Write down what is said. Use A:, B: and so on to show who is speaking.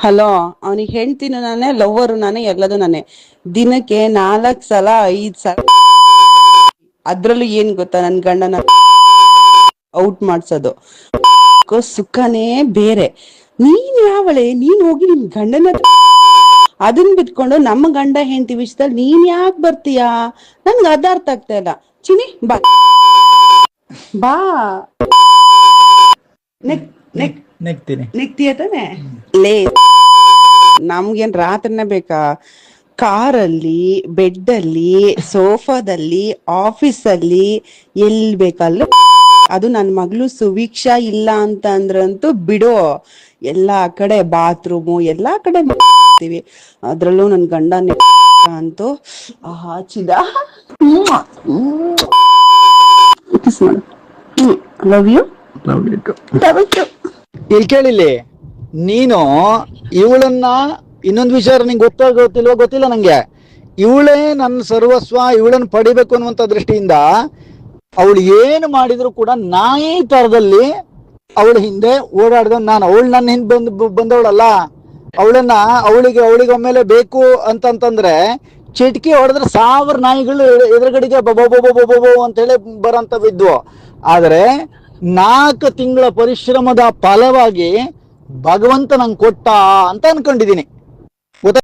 A: Hello, ಅವನಿಗೆ ಹೆಂಡ್ತಿನೂ ನಾನೇ, lover ನಾನೇ, ಎಲ್ಲದು ನಾನೇ. ದಿನಕ್ಕೆ 4 ಸಲ 5 ಸಲ. ಅದ್ರಲ್ಲೂ ಏನ್ ಗೊತ್ತಾ, ನನ್ ಗಂಡನ ಔಟ್ ಮಾಡ್ಸೋದು. ಸುಖನೇ ಬೇರೆ. ನೀನ್ ಯಾವಳೆ, ನೀನ್ ಹೋಗಿ ನಿನ್ ಗಂಡನ ಅದನ್ ಬಿಟ್ಕೊಂಡು ನಮ್ಮ ಗಂಡ ಹೆಂಡತಿ ವಿಷಯದಲ್ಲಿ ನೀನ್ ಯಾಕೆ ಬರ್ತೀಯಾ? ನನ್ಗೆ ಅದ ಅರ್ಥ ಆಗ್ತಾ ಇಲ್ಲ. ಚಿನಿ ಬಾ ಬಾ. ನೆಕ್ತಿಯ ತಾನೆ ಲೇ. ನಮ್ಗೇನ್ ರಾತ್ರಿನೇ ಬೇಕಾ? ಕಾರಲ್ಲಿ, ಬೆಡ್ಡಲ್ಲಿ, ಸೋಫಾದಲ್ಲಿ, ಆಫೀಸಲ್ಲಿ, ಎಲ್ಲಿ ಬೇಕಲ್ಲ. ಅದು ನನ್ನ ಮಗಳು ಸುವೀಕ್ಷಾ ಇಲ್ಲ ಅಂತ ಅಂದ್ರಂತೂ ಬಿಡು, ಎಲ್ಲಾ ಕಡೆ ಬಾತ್ರೂಮು ಎಲ್ಲಾ ಕಡೆ ಮಾಡ್ತೀವಿ. ಅದ್ರಲ್ಲೂ ನನ್ ಗಂಡ ಅಂತೂ ಹಾಚಿದ. Love you.
B: ಇಲ್ಲಿ ಕೇಳಿಲ್ಲಿ, ನೀನು ಇವಳನ್ನ ಇನ್ನೊಂದು ವಿಚಾರ ನಿಂಗೆ ಗೊತ್ತಿಲ್ಲ ನಂಗೆ. ಇವಳೇ ನನ್ನ ಸರ್ವಸ್ವ, ಇವಳನ್ನ ಪಡಿಬೇಕು ಅನ್ನುವಂಥ ದೃಷ್ಟಿಯಿಂದ ಅವಳು ಏನು ಮಾಡಿದ್ರು ಕೂಡ ನಾಯಿ ತರದಲ್ಲಿ ಅವಳ ಹಿಂದೆ ಓಡಾಡ್ದ ನಾನು. ಅವಳು ನನ್ನ ಹಿಂದೆ ಬಂದವಳಲ್ಲ. ಅವಳಿಗೆ ಒಮ್ಮೆಲೆ ಬೇಕು ಅಂತಂತಂದ್ರೆ ಚಿಟ್ಕಿ ಹೊಡೆದ್ರೆ 1000 ನಾಯಿಗಳು ಎದುರುಗಡೆಗೆ ಬೊಬೊ ಅಂತ ಹೇಳಿ ಬರಂತ ಬಿದ್ವು. ಆದ್ರೆ 4 ತಿಂಗಳ ಪರಿಶ್ರಮದ ಫಲವಾಗಿ ಭಗವಂತ ನಂಗೆ ಕೊಟ್ಟ ಅಂತ ಅನ್ಕೊಂಡಿದೀನಿ.